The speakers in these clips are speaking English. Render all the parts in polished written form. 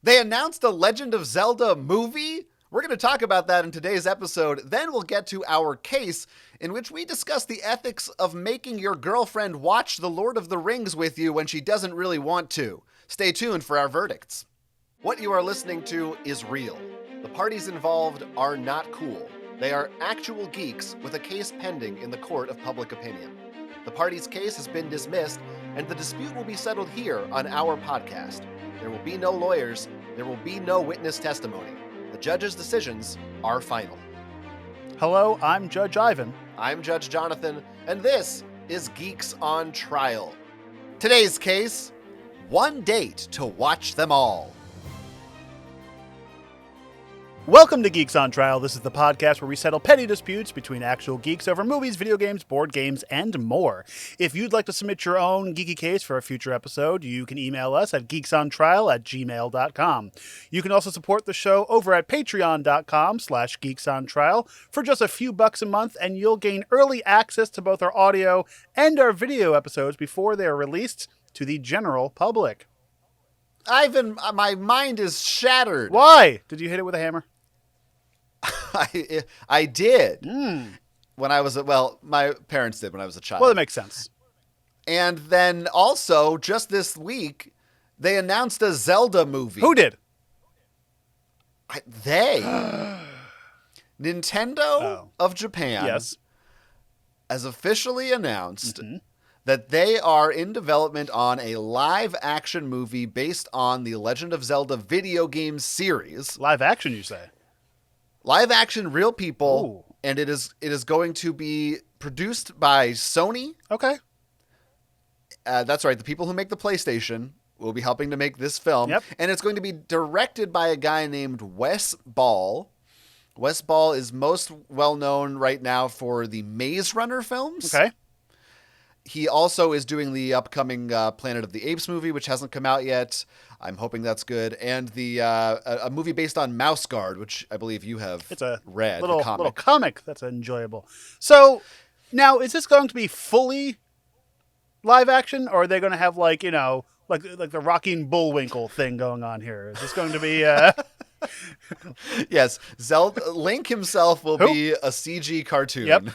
They announced a Legend of Zelda movie? We're going to talk about that in today's episode. Then we'll get to our case, in which we discuss the ethics of making your girlfriend watch The Lord of the Rings with you when she doesn't really want to. Stay tuned for our verdicts. What you are listening to is real. The parties involved are not cool. They are actual geeks with a case pending in the court of public opinion. The party's case has been dismissed, and the dispute will be settled here on our podcast. There will be no lawyers. There will be no witness testimony. The judge's decisions are final. Hello, I'm Judge Ivan. I'm Judge Jonathan, and this is Geeks on Trial. Today's case, one date to watch them all. Welcome to Geeks on Trial. This is the podcast where we settle petty disputes between actual geeks over movies, video games, board games, and more. If you'd like to submit your own geeky case for a future episode, you can email us at geeksontrial@gmail.com. You can also support the show over at patreon.com/geeksontrial for just a few bucks a month, and you'll gain early access to both our audio and our video episodes before they are released to the general public. Ivan, my mind is shattered. Why? Did you hit it with a hammer? I did. When I was, my parents did when I was a child. Well, that makes sense. And then also, just this week, they announced a Zelda movie. Who did? Nintendo of Japan Yes. has officially announced that they are in development on a live-action movie based on the Legend of Zelda video game series. Live action, you say? Live action, real people, Ooh. and it is going to be produced by Sony. Okay. That's right. The people who make the PlayStation will be helping to make this film. Yep. And it's going to be directed by a guy named Wes Ball. Wes Ball is most well known right now for the Maze Runner films. Okay. He also is doing the upcoming Planet of the Apes movie, which hasn't come out yet. I'm hoping that's good. And the a movie based on Mouse Guard, which I believe you have read. Little comic that's enjoyable. So now, is this going to be fully live action, or are they going to have like the rocking Bullwinkle thing going on here? Is this going to be? Yes, Link himself will be a CG cartoon. Yep.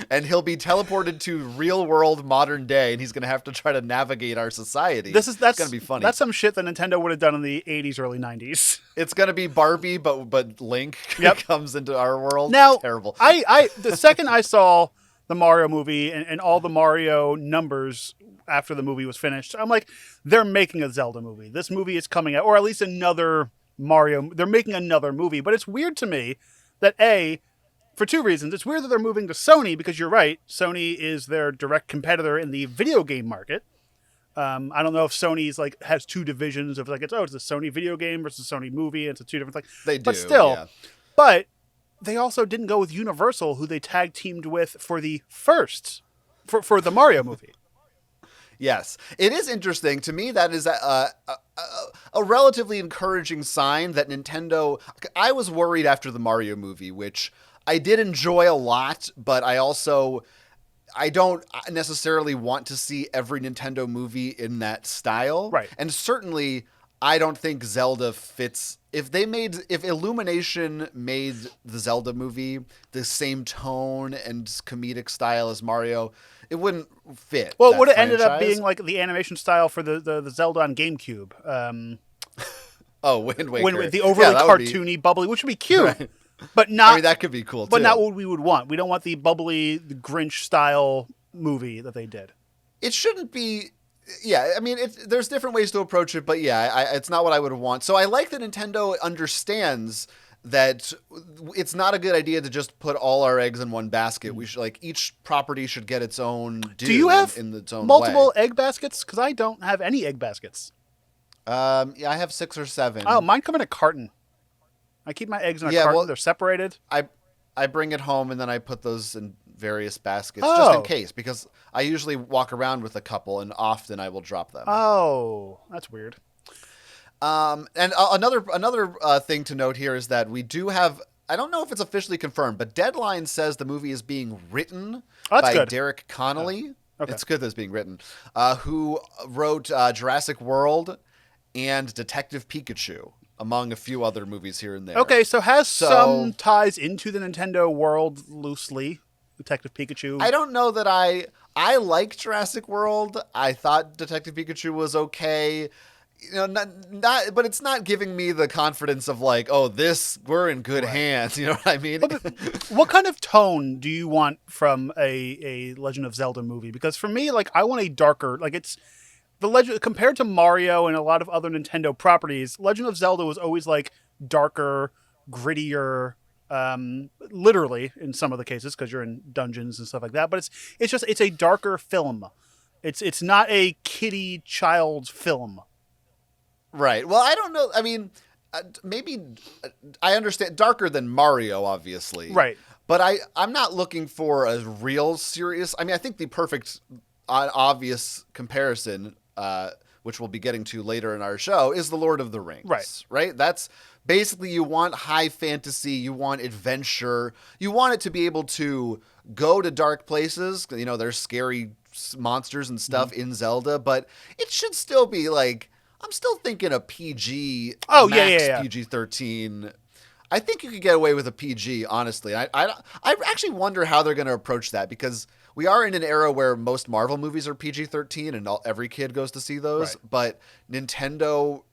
And he'll be teleported to real world modern day, and he's going to have to try to navigate our society. That's going to be funny. That's some shit that Nintendo would have done in the 80s, early 90s. It's going to be Barbie, but Link comes into our world. Now, terrible. The second I saw the Mario movie and all the Mario numbers after the movie was finished, I'm like, they're making a Zelda movie. This movie is coming out, or at least another Mario. They're making another movie, but it's weird to me that for two reasons. It's weird that they're moving to Sony because you're right. Sony is their direct competitor in the video game market. I don't know if Sony's has two divisions of it's a Sony video game versus Sony movie. It's two different things. They do, but still. Yeah. But they also didn't go with Universal, who they tag teamed with for the first for the Mario movie. Yes, it is interesting to me. That is a relatively encouraging sign that Nintendo. I was worried after the Mario movie, which I did enjoy a lot, but I don't necessarily want to see every Nintendo movie in that style. Right. And certainly, I don't think Zelda fits. If Illumination made the Zelda movie the same tone and comedic style as Mario, it wouldn't fit. Well, it would have ended up being like the animation style for the Zelda on GameCube. Wind Waker. The overly cartoony, bubbly, which would be cute, right. But not. I mean, that could be cool, but too. not what we would want. We don't want the bubbly, the Grinch style movie that they did. It shouldn't be. Yeah, I mean, there's different ways to approach it, but it's not what I would want. So I like that Nintendo understands that it's not a good idea to just put all our eggs in one basket. We should each property should get its own due. Do you have in its own multiple way. egg baskets? Because I don't have any egg baskets. I have 6 or 7. Oh, mine come in a carton. I keep my eggs in a carton. Well, they're separated. I bring it home and then I put those in various baskets just in case, because I usually walk around with a couple and often I will drop them. Oh, that's weird. And another thing to note here is that we do have, I don't know if it's officially confirmed, but Deadline says the movie is being written by good. Derek Connolly. Okay. It's good that it's being written. Who wrote Jurassic World and Detective Pikachu, among a few other movies here and there. Okay, so has So some ties into the Nintendo world loosely. Detective Pikachu. I don't know that I liked Jurassic World. I thought Detective Pikachu was okay. Not, but it's not giving me the confidence of like, oh, we're in good hands. You know what I mean? But what kind of tone do you want from a Legend of Zelda movie? Because for me, like, I want a darker, like, it's the Legend compared to Mario and a lot of other Nintendo properties. Legend of Zelda was always like darker, grittier, literally in some of the cases because you're in dungeons and stuff like that. But it's a darker film. It's not a kiddie child's film. Right. Well, I don't know. I mean, maybe I understand darker than Mario, obviously. Right. But I'm not looking for a real serious. I mean, I think the perfect, obvious comparison, which we'll be getting to later in our show, is the Lord of the Rings. Right. Right. That's basically you want high fantasy, you want adventure, you want it to be able to go to dark places. You know, there's scary monsters and stuff in Zelda, but it should still be like. I'm still thinking a PG, max PG-13. I think you could get away with a PG, honestly. I actually wonder how they're going to approach that because we are in an era where most Marvel movies are PG-13 and every kid goes to see those. Right. But Nintendo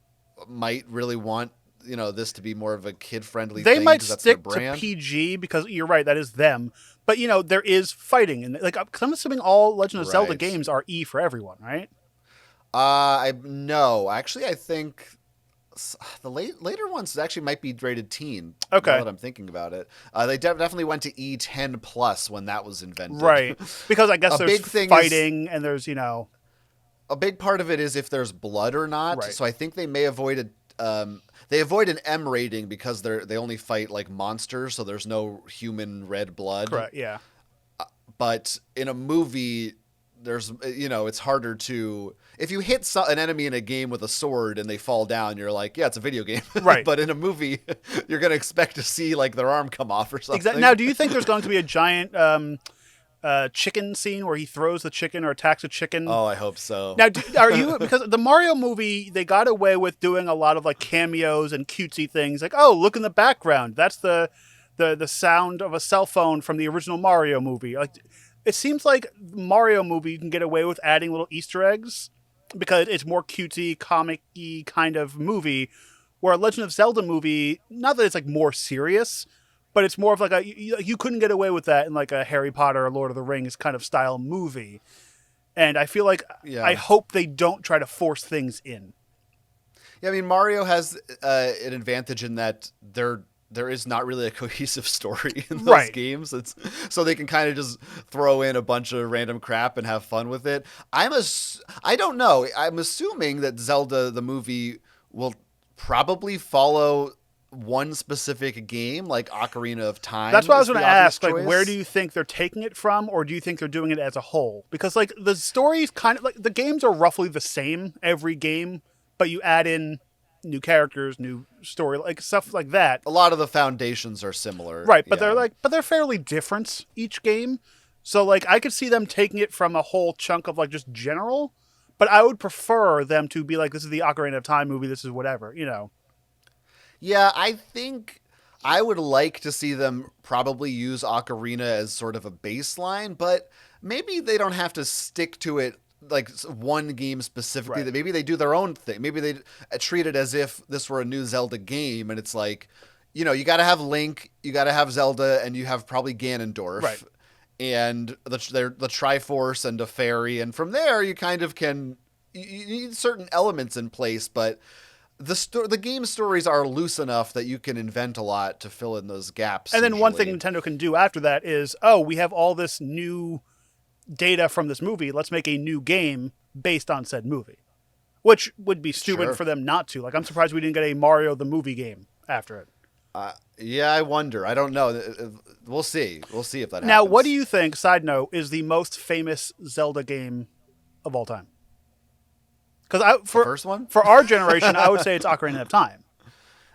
might really want this to be more of a kid-friendly they thing. might That's stick their brand. to PG because you're right, that is them. But there is fighting, and like, cause I'm assuming all Legend of Zelda games are E for everyone, right? No, actually, I think the later ones actually might be rated teen. Okay, now that I'm thinking about it, they definitely went to E10 plus when that was invented. Right, because I guess there's big thing fighting and there's a big part of it is if there's blood or not. Right. So I think they may avoid they avoid an M rating because they only fight like monsters, so there's no human red blood. Correct. Yeah. But in a movie, there's it's harder to if you hit an enemy in a game with a sword and they fall down, you're like, yeah, it's a video game. Right. But in a movie, you're gonna expect to see like their arm come off or something. Exactly. Now, do you think there's going to be a giant chicken scene where he throws the chicken or attacks a chicken? Oh, I hope so. Now, are you, because the Mario movie, they got away with doing a lot of like cameos and cutesy things, like, oh, look in the background, that's the sound of a cell phone from the original Mario movie. Like, it seems like Mario movie you can get away with adding little Easter eggs because it's more cutesy, comic-y kind of movie, where a Legend of Zelda movie, not that it's like more serious, but it's more of like you couldn't get away with that in like a Harry Potter or Lord of the Rings kind of style movie. And I feel like I hope they don't try to force things in. Yeah, I mean, Mario has an advantage in that there is not really a cohesive story in those games. So they can kind of just throw in a bunch of random crap and have fun with it. I don't know. I'm assuming that Zelda, the movie, will probably follow one specific game, like Ocarina of Time. That's what I was going to ask. Like, where do you think they're taking it from, or do you think they're doing it as a whole? Because like the stories kind of like the games are roughly the same every game, but you add in new characters, new story, like stuff like that. A lot of the foundations are similar, right? But they're fairly different each game. So like I could see them taking it from a whole chunk of like just general, but I would prefer them to be like, this is the Ocarina of Time movie. This is whatever, Yeah, I think I would like to see them probably use Ocarina as sort of a baseline, but maybe they don't have to stick to it like one game specifically. That maybe they do their own thing. Maybe they treat it as if this were a new Zelda game, and it's like, you got to have Link, you got to have Zelda, and you have probably Ganondorf. Right. And the Triforce and a fairy, and from there you kind of you need certain elements in place, but the game stories are loose enough that you can invent a lot to fill in those gaps. And then one thing Nintendo can do after that is, we have all this new data from this movie. Let's make a new game based on said movie, which would be stupid for them not to. Like, I'm surprised we didn't get a Mario the movie game after it. Yeah, I wonder. I don't know. We'll see. We'll see if that happens. Now, what do you think, side note, is the most famous Zelda game of all time? Because the first one? For our generation, I would say it's Ocarina of Time.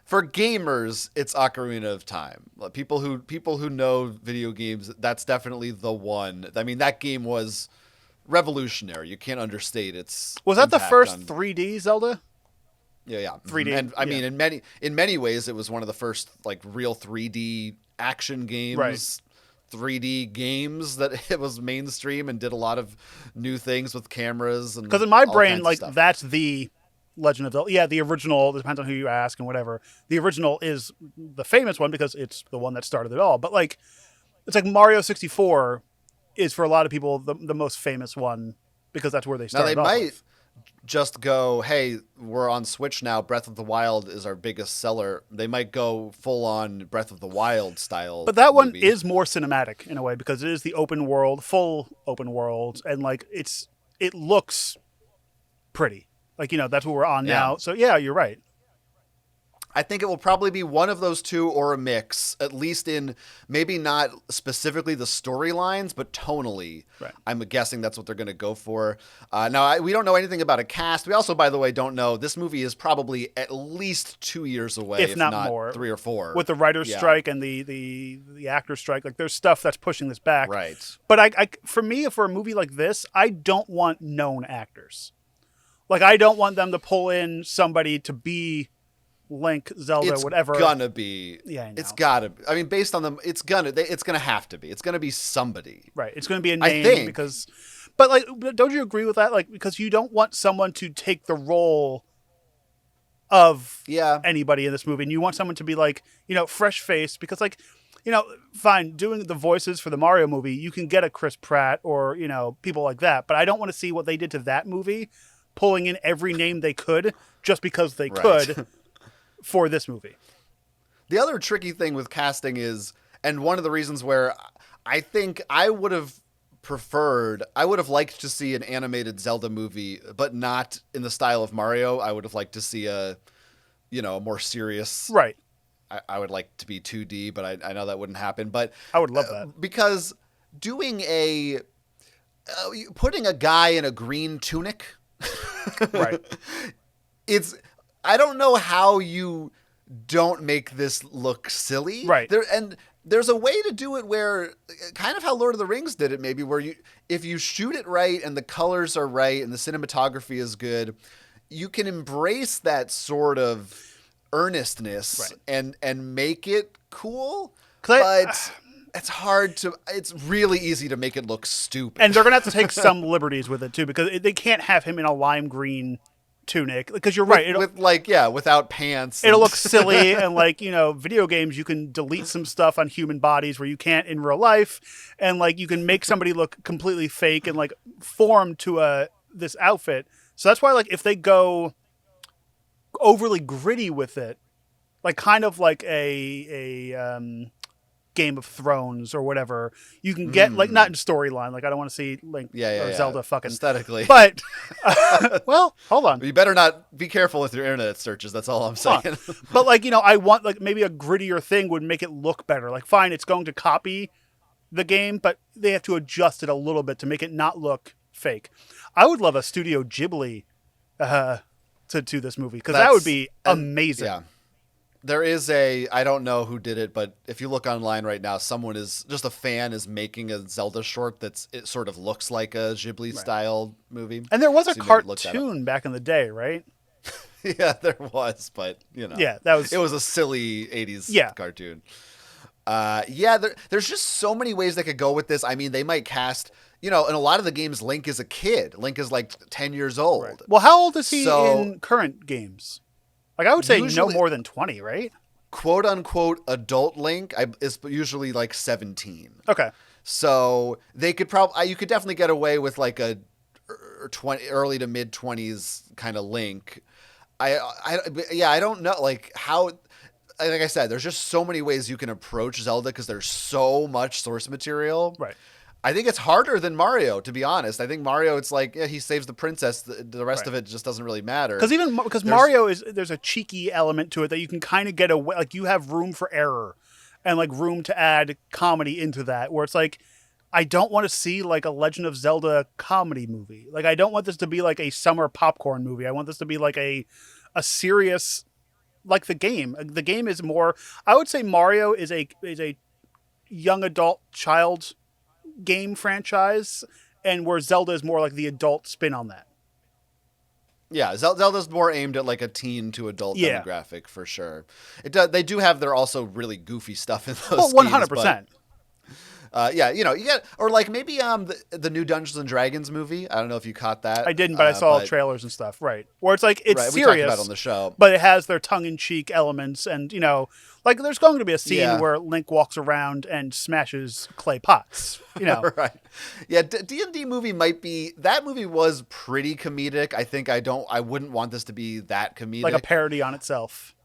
For gamers, it's Ocarina of Time. People who know video games, that's definitely the one. I mean, that game was revolutionary. You can't understate its. Was that the first 3D Zelda? Yeah, yeah. 3D. And I yeah. mean, in many ways, it was one of the first like real 3D action Right. games, 3D games that it was mainstream and did a lot of new things with cameras Because and in my all brain, kinds of like stuff. that's the Legend of Zelda. Yeah, the original. Depends on who you ask and whatever. The original is the famous one because it's the one that started it all. But like, it's like Mario 64 is for a lot of people the most famous one because that's where they Now they started off might with. just go, "Hey, we're on Switch now. Breath of the Wild is our biggest seller." They might go full on Breath of the Wild style But that one movie. is more cinematic in a way because it is the open world, full open world, and like it looks pretty. Like that's what we're on Yeah. now. So yeah, you're right. I think it will probably be one of those two or a mix, at least in maybe not specifically the storylines, but tonally. Right. I'm guessing that's what they're going to go for. Now, we don't know anything about a cast. We also, by the way, don't know. This movie is probably at least 2 years away, If if not not more, 3 or 4. with the writer's Yeah. strike and the actor's strike. Like there's stuff that's pushing this back. Right. But for me, for a movie like this, I don't want known actors. Like I don't want them to pull in somebody to be Link, Zelda, It's whatever. gonna be. Yeah, I know. It's gotta. I mean, based on them, it's gonna have to be. It's gonna be somebody. Right. It's going to be a I name think. because, but like, don't you agree with that? Like, because you don't want someone to take the role of Yeah. anybody in this movie, and you want someone to be like, fresh face. Because like, fine, doing the voices for the Mario movie, you can get a Chris Pratt or people like that. But I don't want to see what they did to that movie, pulling in every name they could just because they Right. could for this movie. The other tricky thing with casting is, and one of the reasons where I think I would have liked to see an animated Zelda movie, but not in the style of Mario. I would have liked to see a more serious. Right. I would like to be 2D, but I know that wouldn't happen. But I would love that. because doing putting a guy in a green tunic, Right. I don't know how you don't make this look silly. Right. There's a way to do it where kind of how Lord of the Rings did it, maybe, where if you shoot it right and the colors are right and the cinematography is good, you can embrace that sort of earnestness and make it cool. But it's hard to. It's really easy to make it look stupid. And they're gonna have to take some liberties with it too, because they can't have him in a lime green tunic. Because you're right, without pants. It'll look silly, and video games, you can delete some stuff on human bodies where you can't in real life, and you can make somebody look completely fake and formed to this outfit. So that's why if they go overly gritty with it, kind of like a Game of Thrones or whatever, you can get not in storyline. I don't want to see Link or Zelda fucking aesthetically. But well, hold on. You better not be careful with your internet searches. That's all I'm saying. But I want maybe a grittier thing would make it look better. Fine, it's going to copy the game, but they have to adjust it a little bit to make it not look fake. I would love a Studio Ghibli to do this movie because that would be amazing. Yeah. There is I don't know who did it, but if you look online right now, someone a fan is making a Zelda short it sort of looks like a Ghibli style movie. And there was a cartoon back in the day, right? Yeah, there was, but yeah, it was a silly 80s cartoon. There's just so many ways they could go with this. I mean, they might cast, in a lot of the games, Link is a kid. Link is 10 years old. Right. Well, how old is he in current games? I would say usually, no more than 20, right? Quote unquote adult Link is usually 17. Okay. So they could you could definitely get away with a early to mid 20s kind of Link. I don't know how. Like I said, there's just so many ways you can approach Zelda because there's so much source material. Right. I think it's harder than Mario, to be honest. I think Mario, it's he saves the princess. The rest of it just doesn't really matter. Because Mario there's a cheeky element to it that you can kind of get away. You have room for error and room to add comedy into that, where it's I don't want to see a Legend of Zelda comedy movie. I don't want this to be a summer popcorn movie. I want this to be a serious, the game. The game is more, I would say Mario is a young adult child game franchise, and where Zelda is more the adult spin on that. Yeah, Zelda's more aimed at like a teen to adult Yeah. demographic for sure. They do have their also really goofy stuff in those Well, games, 100%. yeah, you get or like maybe the new Dungeons and Dragons movie. I don't know if you caught that. I didn't, but I saw trailers and stuff. Right, where it's like it's right, we serious, talked about it on the show, but it has their tongue-in-cheek elements, and like there's going to be a scene Yeah. where Link walks around and smashes clay pots. right? Yeah, D&D movie might be that movie was pretty comedic. I think I wouldn't want this to be that comedic, like a parody on itself.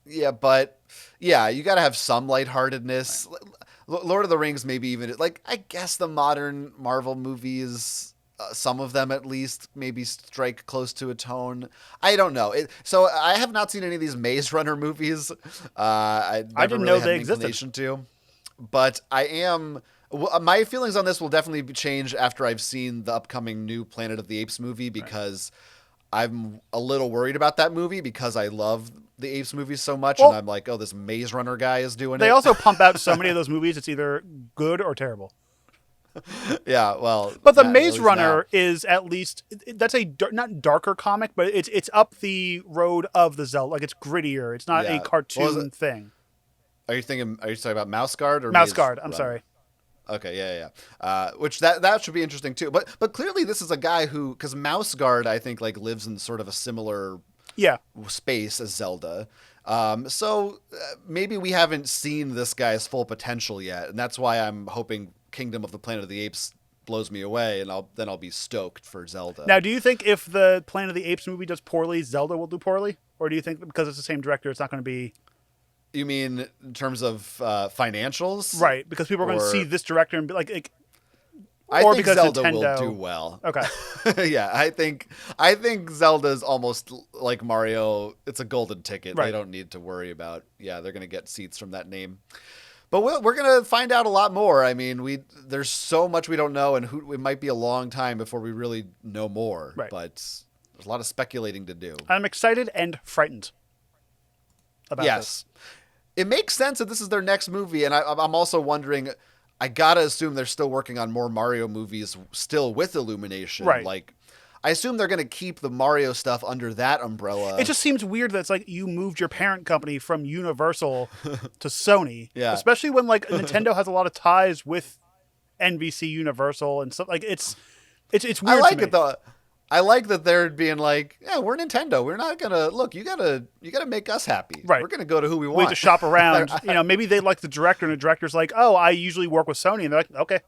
Yeah, but yeah, you got to have some lightheartedness. Right. Lord of the Rings, maybe even like I guess the modern Marvel movies, some of them at least, maybe strike close to a tone. I don't know. So I have not seen any of these Maze Runner movies. I didn't know they existed. But I am. My feelings on this will definitely change after I've seen the upcoming new Planet of the Apes movie because. Right. I'm a little worried about that movie because I love the Apes movies so much, and I'm like, oh, this Maze Runner guy is doing it. They also pump out so many of those movies; it's either good or terrible. Yeah, well, but the Maze Runner is at least that's a not darker comic, but it's up the road of the Zelda. Like it's grittier. It's not a cartoon thing. Are you talking about Mouse Guard or Mouse Guard? I'm sorry. Okay, yeah. Which that should be interesting too. But clearly this is a guy who, because Mouse Guard, I think like lives in sort of a similar space as Zelda. So maybe we haven't seen this guy's full potential yet, and that's why I'm hoping Kingdom of the Planet of the Apes blows me away, and I'll be stoked for Zelda. Now, do you think if the Planet of the Apes movie does poorly, Zelda will do poorly, or do you think because it's the same director, it's not going to be? You mean in terms of financials? Right, because people are going to see this director and be like I or think because Zelda Nintendo will do well. Okay. Yeah, I think Zelda is almost like Mario. It's a golden ticket. Right. They don't need to worry about. Yeah, they're going to get seats from that name. But we're going to find out a lot more. I mean, there's so much we don't know, and it might be a long time before we really know more. Right. But there's a lot of speculating to do. I'm excited and frightened about this. It makes sense that this is their next movie, and I'm also wondering, I gotta assume they're still working on more Mario movies still with Illumination. Right. Like, I assume they're gonna keep the Mario stuff under that umbrella. It just seems weird that it's like you moved your parent company from Universal to Sony. Yeah. Especially when like Nintendo has a lot of ties with NBC Universal and stuff. Like it's weird. I like to me. it though. I like that they're being like, yeah, we're Nintendo. We're not gonna look. You gotta make us happy. Right. We're gonna go to who we want. We have to shop around. Maybe they like the director, and the director's like, oh, I usually work with Sony, and they're like, okay.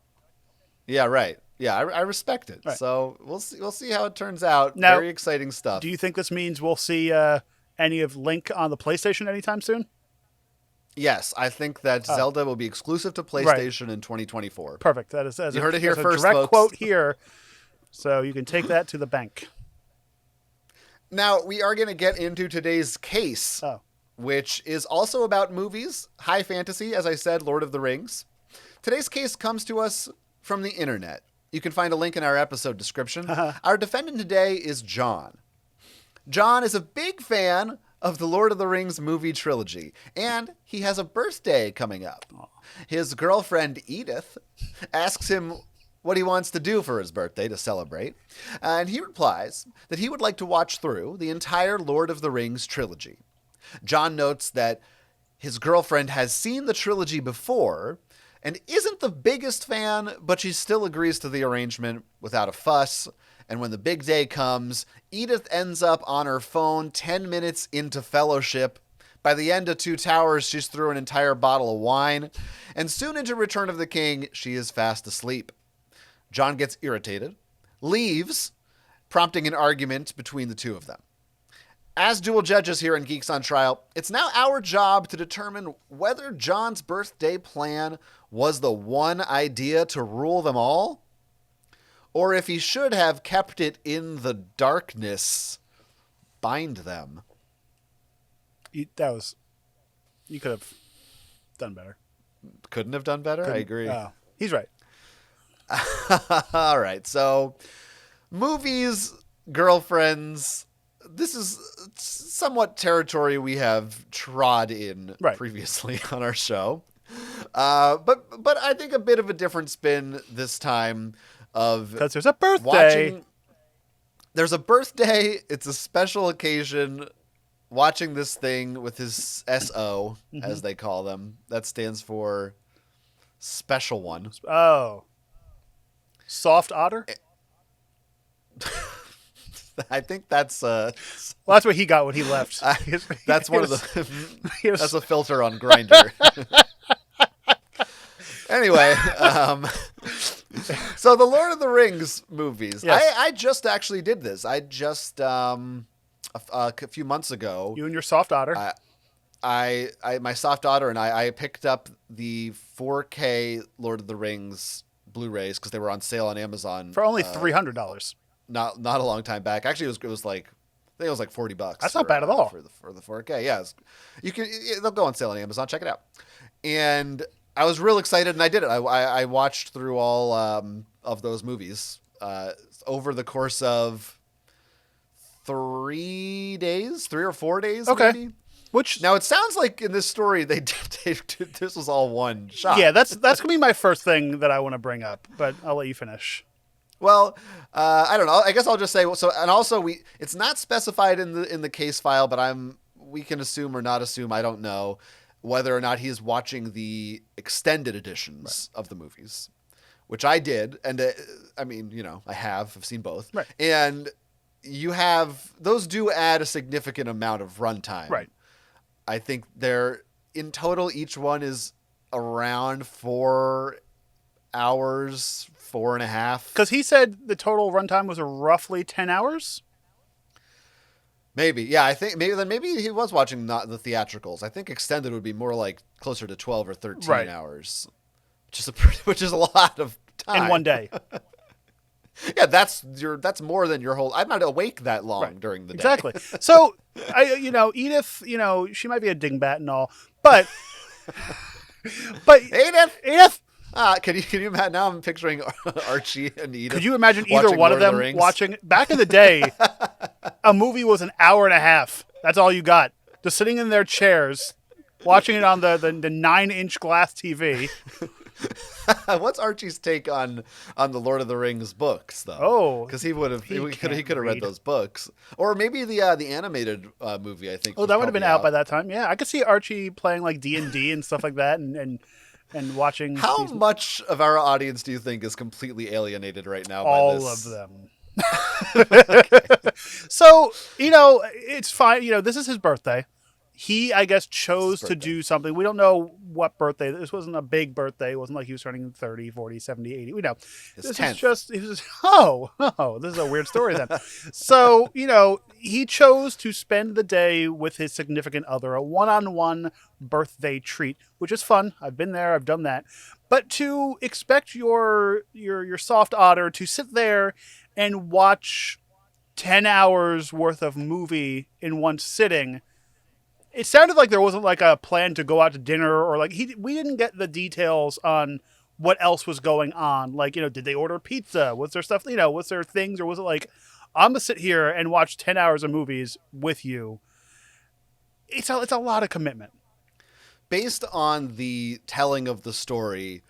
Yeah, right. Yeah, I respect it. Right. So we'll see how it turns out. Now, very exciting stuff. Do you think this means we'll see any of Link on the PlayStation anytime soon? Yes, I think that Zelda will be exclusive to PlayStation in 2024. Perfect. That is you heard it here first, direct folks. quote here. So you can take that to the bank. Now, we are going to get into today's case, which is also about movies, high fantasy, as I said, Lord of the Rings. Today's case comes to us from the internet. You can find a link in our episode description. Our defendant today is John. John is a big fan of the Lord of the Rings movie trilogy, and he has a birthday coming up. His girlfriend, Edith, asks him what he wants to do for his birthday to celebrate, and he replies that he would like to watch through the entire Lord of the Rings trilogy. John notes that his girlfriend has seen the trilogy before and isn't the biggest fan, but she still agrees to the arrangement without a fuss. And when the big day comes, Edith ends up on her phone 10 minutes into Fellowship. By the end of Two Towers, she's through an entire bottle of wine. And soon into Return of the King, she is fast asleep. John gets irritated, leaves, prompting an argument between the two of them. As dual judges here in Geeks on Trial, it's now our job to determine whether John's birthday plan was the one idea to rule them all, or if he should have kept it in the darkness, bind them. You could have done better. Couldn't have done better? I agree. He's right. All right. So, movies, girlfriends, this is somewhat territory we have trod in previously on our show. But I think a bit of a different spin this time of because there's a birthday. there's a birthday. It's a special occasion. Watching this thing with his SO, as they call them. That stands for Special One. Oh. Soft otter? I think that's Well, that's what he got when he left. that's one of the that's a filter on Grindr. Anyway, so the Lord of the Rings movies. Yes. I just actually did this. I just a few months ago. You and your soft otter. I my soft daughter and I picked up the 4K Lord of the Rings Blu-rays because they were on sale on Amazon for only $300. Not a long time back. Actually, it was like I think it was like $40. That's not bad at all for the 4K. Yeah, they'll go on sale on Amazon. Check it out. And I was real excited, and I did it. I watched through all of those movies over the course of 3 or 4 days. Okay. Maybe. Which Now it sounds like in this story they did this was all one shot. yeah, that's gonna be my first thing that I want to bring up, but I'll let you finish. Well, I don't know. I guess I'll just say so. And also, it's not specified in the case file, but we can assume or not assume. I don't know whether or not he is watching the extended editions of the movies, which I did, and I mean, I've seen both, right? And those do add a significant amount of runtime, right? I think they're in total. Each one is around 4 hours. 4.5. Because he said the total runtime was roughly 10 hours. Maybe, yeah. I think maybe he was watching not the theatricals. I think extended would be more like closer to 12 or 13 hours, which is a lot of time in one day. Yeah, that's more than your whole. I'm not awake that long during the day. Exactly. So, Edith, she might be a dingbat and all, but Edith. Can you imagine? Now I'm picturing Archie and Edith. Could you imagine either one of them watching? Back in the day, a movie was an hour and a half. That's all you got. Just sitting in their chairs, watching it on the 9-inch glass TV. What's Archie's take on the Lord of the Rings books, though? Oh, because he could have read those books, or maybe the animated movie. I think. Oh, that would have been out by that time. Yeah, I could see Archie playing like D&D and stuff like that, and watching. How much of our audience do you think is completely alienated right now all by this? Of them. Okay. So, it's fine. This is his birthday. He, I guess, chose to do something. We don't know what birthday. This wasn't a big birthday. It wasn't like he was turning 30, 40, 70, 80. We know. This 10th. Is just, this is a weird story then. So, he chose to spend the day with his significant other, a one-on-one birthday treat, which is fun. I've been there. I've done that. But to expect your soft otter to sit there and watch 10 hours worth of movie in one sitting, it sounded like there wasn't like a plan to go out to dinner or like we didn't get the details on what else was going on. Like, did they order pizza? Was there stuff, was there things, or was it like, I'm going to sit here and watch 10 hours of movies with you? It's a lot of commitment. Based on the telling of the story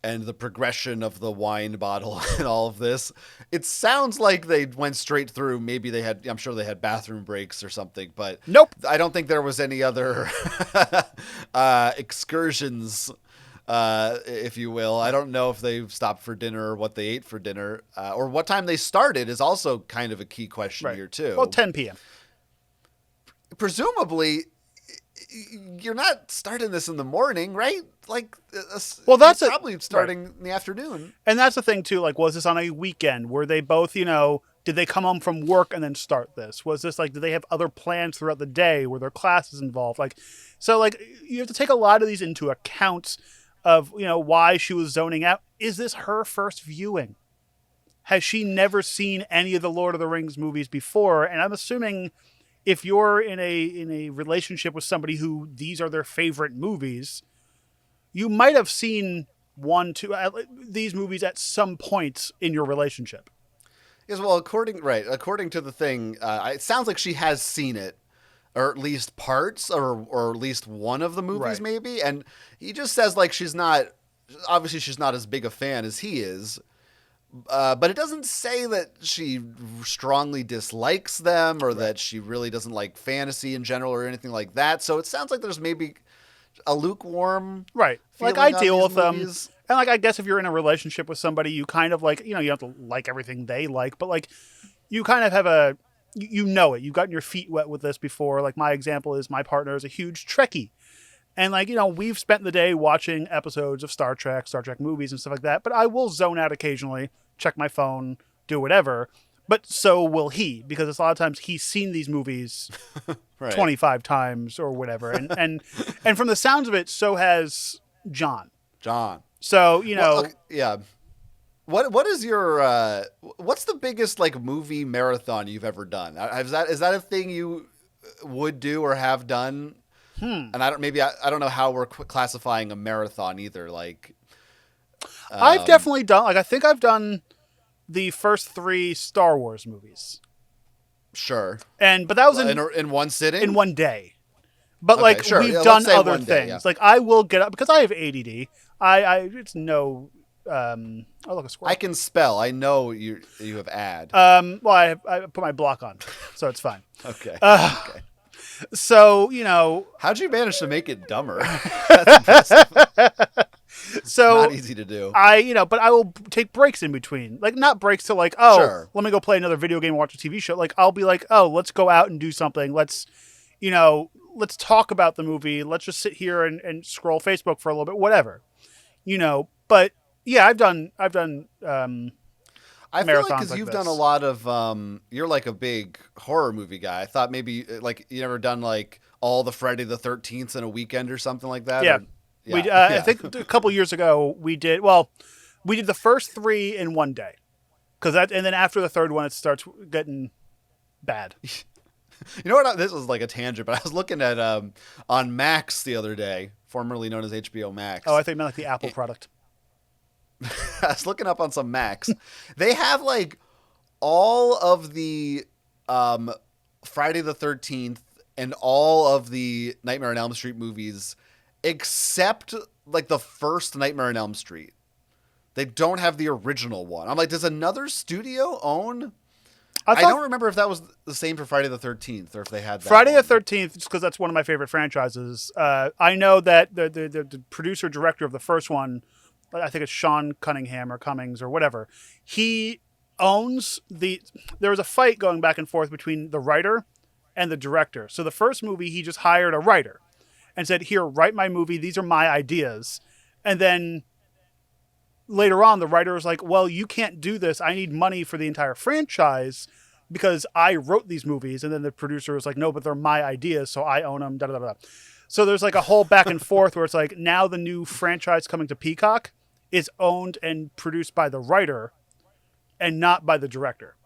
and the progression of the wine bottle and all of this, it sounds like they went straight through. Maybe I'm sure they had bathroom breaks or something, but nope. I don't think there was any other excursions, if you will. I don't know if they stopped for dinner or what they ate for dinner, or what time they started is also kind of a key question here too. Well, 10 p.m. Presumably, you're not starting this in the morning, right? Like, that's probably starting in the afternoon. And that's the thing too. Like, was this on a weekend? Were they both, did they come home from work and then start this? Was this like, did they have other plans throughout the day? Were there classes involved? Like, so like you have to take a lot of these into account of, why she was zoning out. Is this her first viewing? Has she never seen any of the Lord of the Rings movies before? And I'm assuming if you're in a relationship with somebody who these are their favorite movies, you might have seen these movies at some point in your relationship. Yes, well, according to the thing, it sounds like she has seen it, or at least parts, or at least one of the movies, maybe. And he just says like she's not as big a fan as he is, But it doesn't say that she strongly dislikes them or that she really doesn't like fantasy in general or anything like that. So it sounds like there's maybe a lukewarm Right. Like, feeling I on deal these with them. movies. And, like, I guess if you're in a relationship with somebody, you kind of, like, you know, you have to like everything they like. But, like, you kind of have you know it. You've gotten your feet wet with this before. Like, my example is my partner is a huge Trekkie. And, like, you know, we've spent the day watching episodes of Star Trek movies and stuff like that. But I will zone out occasionally, check my phone, do whatever. But so will he, because a lot of times he's seen these movies Right. 25 times or whatever. And from the sounds of it, so has John. So, you know. Well, okay, yeah. What is your what's the biggest like movie marathon you've ever done? Is that a thing you would do or have done? And I don't know how we're classifying a marathon either. Like, I've definitely done, like, I think I've done the first 3 Star Wars movies. Sure. But that was in one sitting? in one day. But, Okay, like, sure. we've Yeah, done let's say other one things. day, yeah. Like, I will get up, because I have ADD. It's no, oh, look, a squirrel. I can spell. I know you have ad. Well, I put my block on, so it's fine. Okay. Okay. So, you know. How'd you manage to make it dumber? That's impressive. So Not easy to do. But I will take breaks in between. Like, not breaks to like, oh, Sure. let me go play another video game, watch a TV show. Like, I'll be like, oh, let's go out and do something. Let's talk about the movie. Let's just sit here and scroll Facebook for a little bit, whatever. But yeah, I've done I feel like marathons because like you've this. done a lot of you're like a big horror movie guy. I thought maybe like you never done like all the Friday the 13th in a weekend or something like that. Yeah. Or, I think a couple years ago we did the first 3 in one day, and then after the third one it starts getting bad. You know what? This was like a tangent, but I was looking at on Max the other day, formerly known as HBO Max. Oh, I think meant like the Apple product. I was looking up on some Macs. They have like all of the Friday the 13th and all of the Nightmare on Elm Street movies except like the first Nightmare on Elm Street. They don't have the original one. I'm like, does another studio own? I don't remember if that was the same for Friday the 13th or if they had that Friday one. the 13th, just because that's one of my favorite franchises. I know that the producer director of the first one, I think it's Sean Cunningham or Cummings or whatever, he owns there was a fight going back and forth between the writer and the director. So the first movie, he just hired a writer and said, here, write my movie. These are my ideas. And then later on, the writer was like, well, you can't do this. I need money for the entire franchise because I wrote these movies. And then the producer was like, no, but they're my ideas, so I own them. Da, da, da, da. So there's like a whole back and forth where it's like, now the new franchise coming to Peacock is owned and produced by the writer and not by the director.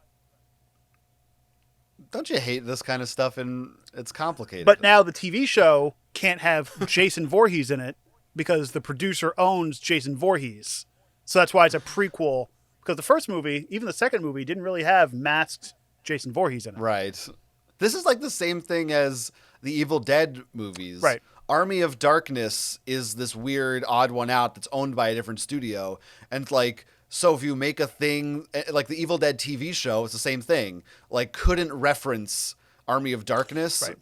Don't you hate this kind of stuff? And it's complicated. But now the TV show can't have Jason Voorhees in it because the producer owns Jason Voorhees. So that's why it's a prequel. Because the first movie, even the second movie, didn't really have masked Jason Voorhees in it. Right. This is like the same thing as the Evil Dead movies. Right. Army of Darkness is this weird odd one out that's owned by a different studio. And like, so if you make a thing like the Evil Dead TV show, it's the same thing. Like, couldn't reference Army of Darkness. Right.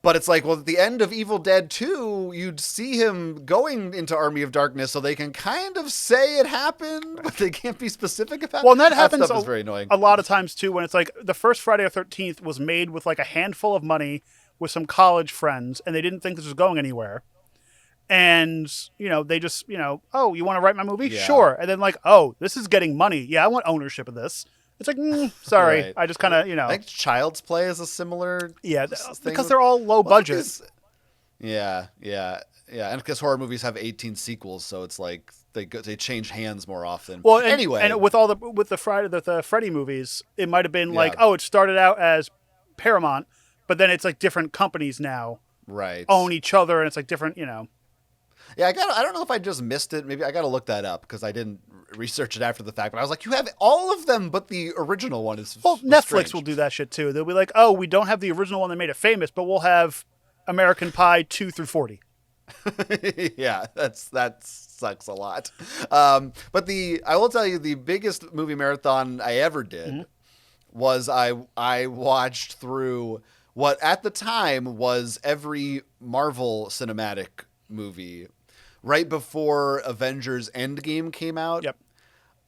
But it's like, well, at the end of Evil Dead 2, you'd see him going into Army of Darkness, so they can kind of say it happened, but they can't be specific about it. Well, and that happens stuff is very annoying. a lot of times, too, when it's like the first Friday the 13th was made with like a handful of money with some college friends, and they didn't think this was going anywhere. And, they just, oh, you want to write my movie? Yeah. Sure. And then like, oh, this is getting money. Yeah, I want ownership of this. It's like, sorry. Right. I just kind of, I think Child's Play is a similar Yeah, thing. because they're all low budget. Yeah. And because horror movies have 18 sequels, so it's like they change hands more often. Well, anyway, and with the Freddy movies, it might have been like, Yeah. oh, it started out as Paramount, but then it's like different companies now right. own each other, and it's like different, Yeah, I don't know if I just missed it. Maybe I got to look that up because I didn't research it after the fact. But I was like, you have all of them, but the original one is. Well, Netflix strange. will do that shit too. They'll be like, oh, we don't have the original one that made it famous, but we'll have American Pie 2 through 40. Yeah, that sucks a lot. But I will tell you, the biggest movie marathon I ever did was I watched through what at the time was every Marvel cinematic movie. Right before Avengers Endgame came out, Yep.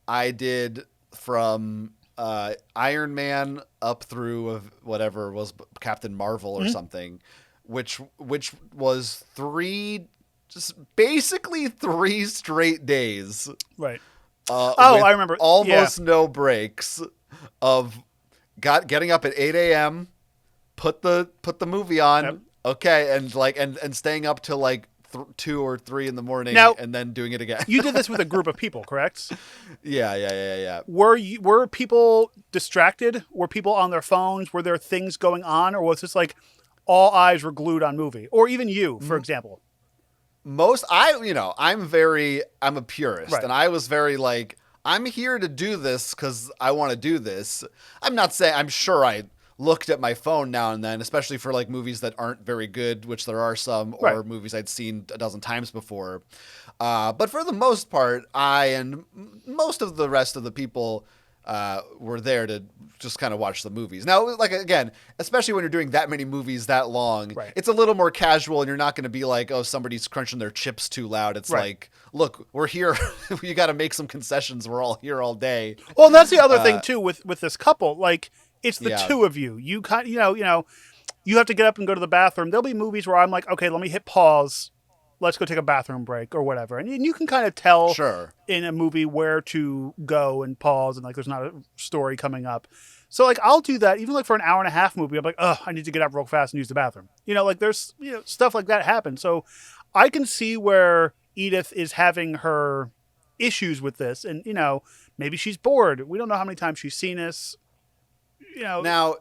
I did from Iron Man up through whatever was Captain Marvel or something, which was just basically 3 straight days. Right. With I remember. Almost no breaks of getting up at 8 a.m., put the movie on, Yep. okay, and and staying up till like 2 or 3 in the morning, Now, and then doing it again. You did this with a group of people, correct? Yeah. Were people distracted? Were people on their phones? Were there things going on, or was this like all eyes were glued on movie? Or even you, for example? I'm a purist, Right. and I was very like, I'm here to do this because I want to do this. I'm not saying, I'm sure I looked at my phone now and then, especially for like movies that aren't very good, which there are some, or Right. movies I'd seen a dozen times before. But for the most part, I and most of the rest of the people were there to just kind of watch the movies. Now, like, again, especially when you're doing that many movies that long, Right. it's a little more casual, and you're not going to be like, oh, somebody's crunching their chips too loud. It's Right. like, look, we're here. You got to make some concessions. We're all here all day. Well, and that's the other thing too with this couple. Like, it's the Yeah. two of you. You you have to get up and go to the bathroom. There'll be movies where I'm like, okay, let me hit pause. Let's go take a bathroom break or whatever. And you can kind of tell Sure. in a movie where to go and pause, and like there's not a story coming up. So like I'll do that even like for an hour and a half movie. I'm like, oh, I need to get up real fast and use the bathroom. Like there's stuff like that happen. So I can see where Edith is having her issues with this, and maybe she's bored. We don't know how many times she's seen this. Now,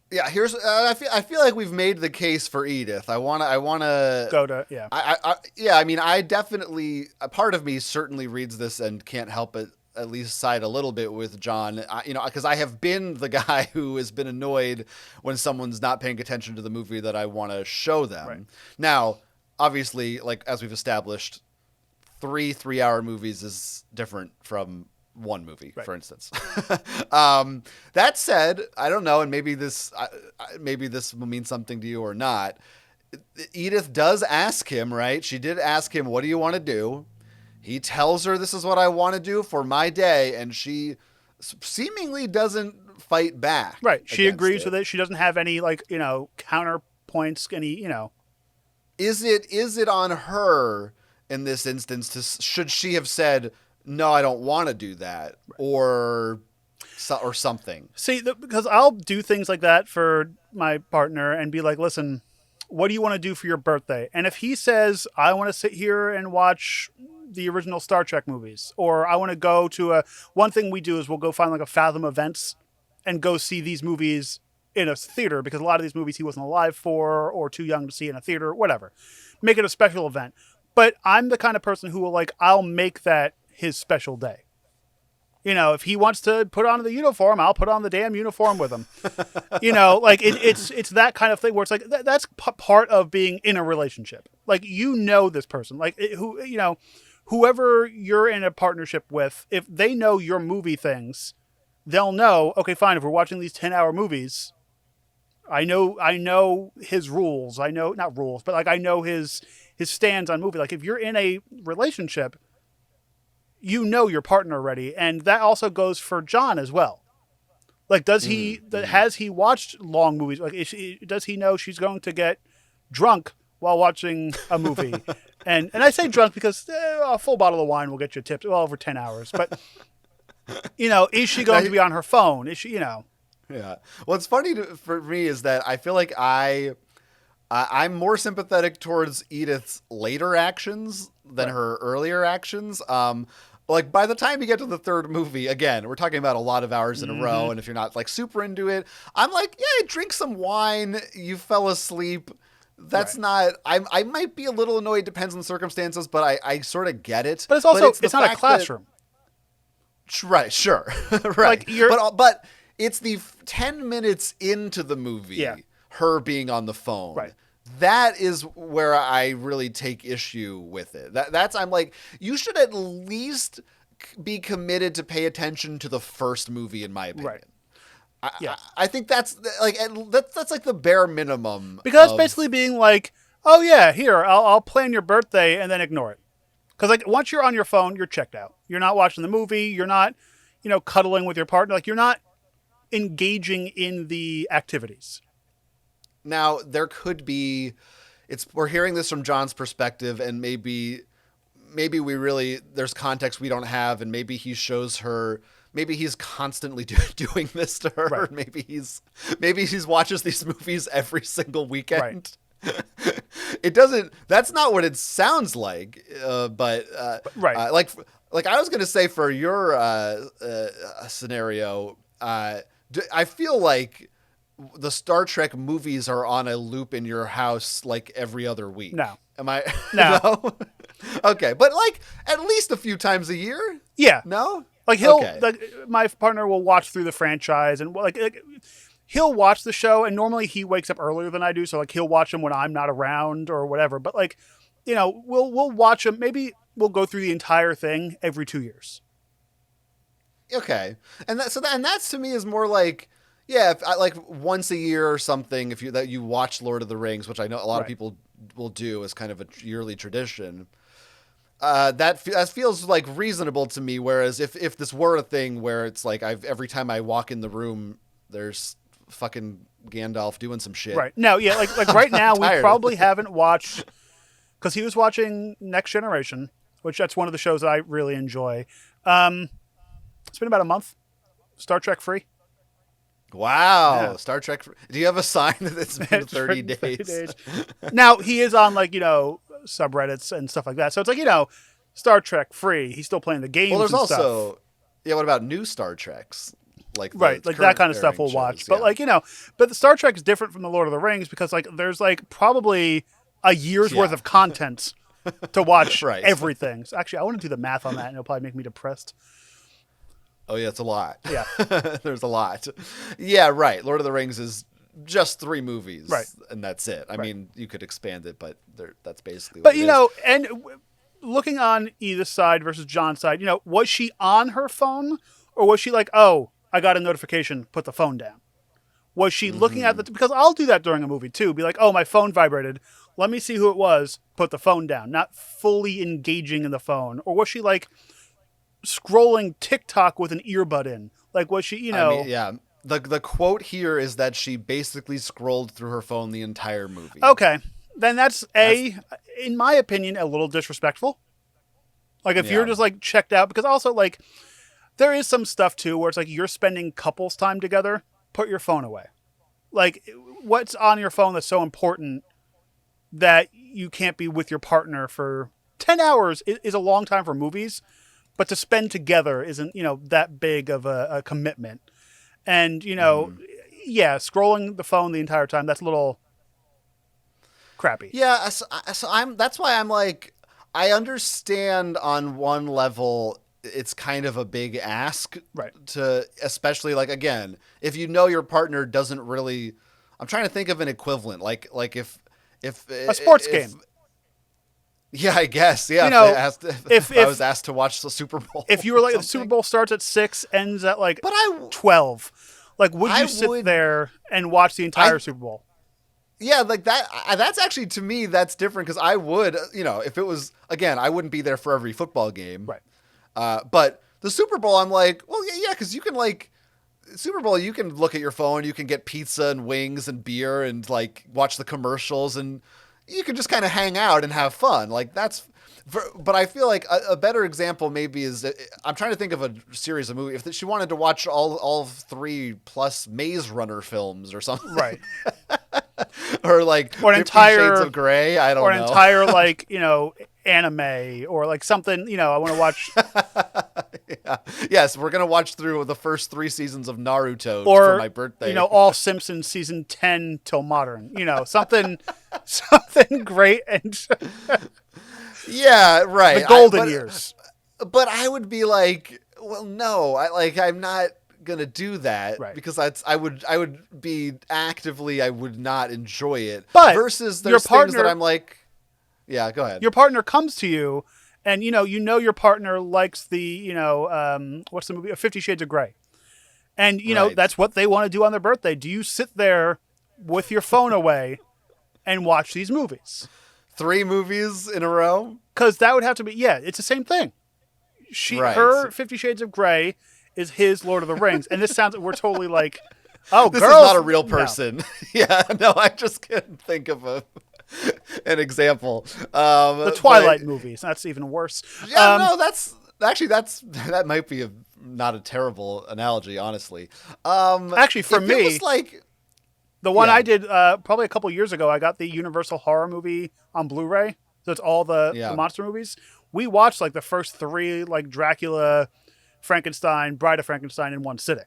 yeah, here's I feel like we've made the case for Edith. I want to go to yeah. I mean, I definitely, a part of me certainly reads this and can't help but at least side a little bit with John, because I have been the guy who has been annoyed when someone's not paying attention to the movie that I want to show them. Right. Now, obviously, like as we've established, 3-hour movies is different from one movie, Right. for instance. That said, I don't know, and maybe this will mean something to you or not. Edith does ask him, right? She did ask him, what do you want to do? He tells her, this is what I want to do for my day, and she seemingly doesn't fight back. Right. She against agrees with it. She doesn't have any counterpoints, any. Is it on her in this instance should she have said, no, I don't want to do that, or something? See, because I'll do things like that for my partner and be like, listen, what do you want to do for your birthday? And if he says, I want to sit here and watch the original Star Trek movies, or I want to go to one thing we do is we'll go find like a Fathom Events and go see these movies in a theater, because a lot of these movies he wasn't alive for or too young to see in a theater, whatever. Make it a special event. But I'm the kind of person who will I'll make that his special day. If he wants to put on the uniform, I'll put on the damn uniform with him. It's that kind of thing where it's like that's part of being in a relationship. Like this person, whoever you're in a partnership with, if they know your movie things, they'll know. Okay, fine. If we're watching these 10-hour movies, I know his rules. I know not rules, but I know his stands on movie. Like if you're in a relationship, your partner already, and that also goes for John as well. Like, has he watched long movies? Like, does he know she's going to get drunk while watching a movie? and I say drunk because a full bottle of wine will get you tipped well over 10 hours. But is she going to be on her phone? Is she? Yeah. What's funny for me is that I feel like I'm more sympathetic towards Edith's later actions than her earlier actions. Like by the time you get to the third movie, again, we're talking about a lot of hours in a row. And if you're not super into it, I'm like, yeah, drink some wine. You fell asleep. That's not, I might be a little annoyed. Depends on the circumstances, but I sort of get it. But it's also, it's not a classroom. Right. Sure. Right. But it's the 10 minutes into the movie, her being on the phone. Right. that is where I really take issue with it. That's I'm like, you should at least be committed to pay attention to the first movie, in my opinion. Right. I think that's like that's like the bare minimum. Because basically being like, oh yeah, here, I'll plan your birthday and then ignore it. Because like once you're on your phone, you're checked out. You're not watching the movie. You're not, cuddling with your partner. Like you're not engaging in the activities. Now there could be, we're hearing this from John's perspective, and maybe we really, there's context we don't have, and maybe he shows her. Maybe he's constantly doing this to her. Right. Maybe he's watches these movies every single weekend. Right. It doesn't. That's not what it sounds like. But right. Like I was gonna say for your scenario, I feel like the Star Trek movies are on a loop in your house like every other week. No. Am I? No. No? Okay, but like at least a few times a year. Yeah. No. Like my partner will watch through the franchise, and like he'll watch the show, and normally he wakes up earlier than I do, so like he'll watch them when I'm not around or whatever. But like, we'll watch them. Maybe we'll go through the entire thing every 2 years. Okay, and that's to me is more like, yeah, if, like once a year or something. If you watch Lord of the Rings, which I know a lot of people will do as kind of a yearly tradition. That feels like reasonable to me. Whereas if this were a thing where it's like every time I walk in the room, there's fucking Gandalf doing some shit. Right. No, yeah, like right now we probably haven't watched, because he was watching Next Generation, which that's one of the shows that I really enjoy. It's been about a month. Star Trek free. Wow. Yeah. Star Trek. Do you have a sign that it's been 30 days? Now he is on like, subreddits and stuff like that. So it's like, Star Trek free. He's still playing the games. Well, there's also, stuff. Yeah. What about new Star Treks? Like right, like that kind of stuff we'll watch. But like, but the Star Trek is different from the Lord of the Rings because like there's like probably a year's worth of content to watch everything. So actually, I want to do the math on that, and it'll probably make me depressed. Oh yeah, it's a lot. Yeah, there's a lot. Yeah, right. Lord of the Rings is just 3 movies, right, and that's it. I mean, you could expand it, but that's basically. But and looking on either side versus John's side, was she on her phone or was she like, oh, I got a notification, put the phone down? Was she looking at because I'll do that during a movie too. Be like, oh, my phone vibrated. Let me see who it was. Put the phone down. Not fully engaging in the phone. Or was she like scrolling TikTok with an earbud in? Like, was she, I mean, yeah. The quote here is that she basically scrolled through her phone the entire movie. Okay. Then that's in my opinion, a little disrespectful. Like if you're just like checked out, because also like there is some stuff too where it's like you're spending couples time together, put your phone away. Like what's on your phone that's so important that you can't be with your partner for 10 hours is a long time for movies, but to spend together isn't, that big of a commitment. And, yeah, scrolling the phone the entire time, that's a little crappy. Yeah, so that's why I'm like, I understand on one level it's kind of a big ask, right? To especially like, again, if your partner doesn't really, I'm trying to think of an equivalent, like if a sports game. Yeah, I guess. Yeah, if I was asked to watch the Super Bowl, if you were like the Super Bowl starts at 6, ends at like 12, like would you sit there and watch the entire Super Bowl? Yeah, like that. That's actually, to me, that's different because I would, if it was, again, I wouldn't be there for every football game. Right. But the Super Bowl, I'm like, well, yeah, because you can like, Super Bowl, you can look at your phone, you can get pizza and wings and beer and like watch the commercials, and you can just kind of hang out and have fun. Like that's, but I feel like a better example maybe is, I'm trying to think of a series of movies. If she wanted to watch all 3 plus Maze Runner films or something. Right. Or like or an 50 entire Shades of Grey, I don't know. Or an entire like, anime or like something, I want to watch. Yeah. Yes, we're going to watch through the first 3 seasons of Naruto for my birthday. All Simpsons season 10 till modern, something great. And yeah, right. The golden years. But I would be like, well, no, I'm not gonna do that Right. because I would be actively, I would not enjoy it. But versus your there's things that partner- I'm like, yeah, go ahead. Your partner comes to you, and you know your partner likes the what's the movie? 50 Shades of Grey, and you know Right. that's what they want to do on their birthday. Do you sit there with your phone away and watch these movies? 3 movies in a row? Because that would have to be it's the same thing. Right. Her 50 Shades of Grey is his Lord of the Rings, and this sounds we're totally like, oh, This girls, is not a real no. person. Yeah, no, I just can't think of an example. The Twilight movies. That's even worse. Yeah, no, that might be not a terrible analogy, honestly. Actually, for if me, it was like the one yeah. I did probably a couple years ago, I got the Universal horror movie on Blu-ray. So it's all the monster movies. We watched like the first 3, like Dracula, Frankenstein, Bride of Frankenstein in one sitting.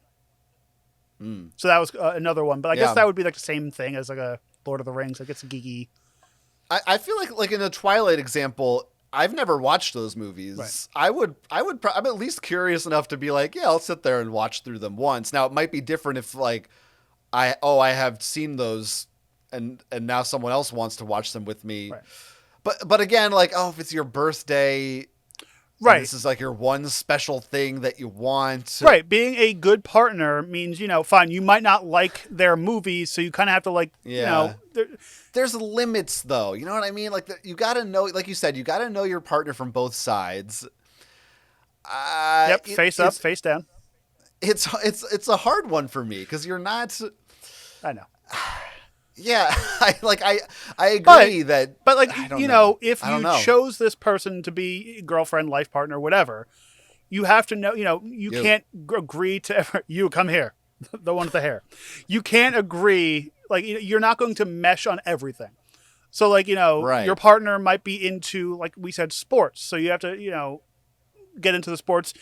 So that was another one. But I guess that would be like the same thing as like a Lord of the Rings. Like it's geeky. I feel like in the Twilight example, I've never watched those movies. Right. I'm at least curious enough to be like, yeah, I'll sit there and watch through them once. Now it might be different if like I have seen those and now someone else wants to watch them with me. Right. But again, like, if it's your birthday, Right. this is like your one special thing that you want. Right. Being a good partner means, fine, you might not like their movies, so you kind of have to like, There's limits though. You know what I mean? Like you got to know, like you said, you got to know your partner from both sides. Face up, face down. It's a hard one for me because you're not. I know. Yeah, I agree that. But like if I don't you know. chose this person to be girlfriend, life partner, whatever, you have to know. You can't agree to ever. You come here, the one with the hair. You can't agree. Like you're not going to mesh on everything. So like Right. your partner might be into, like we said, sports. So you have to get into the sports.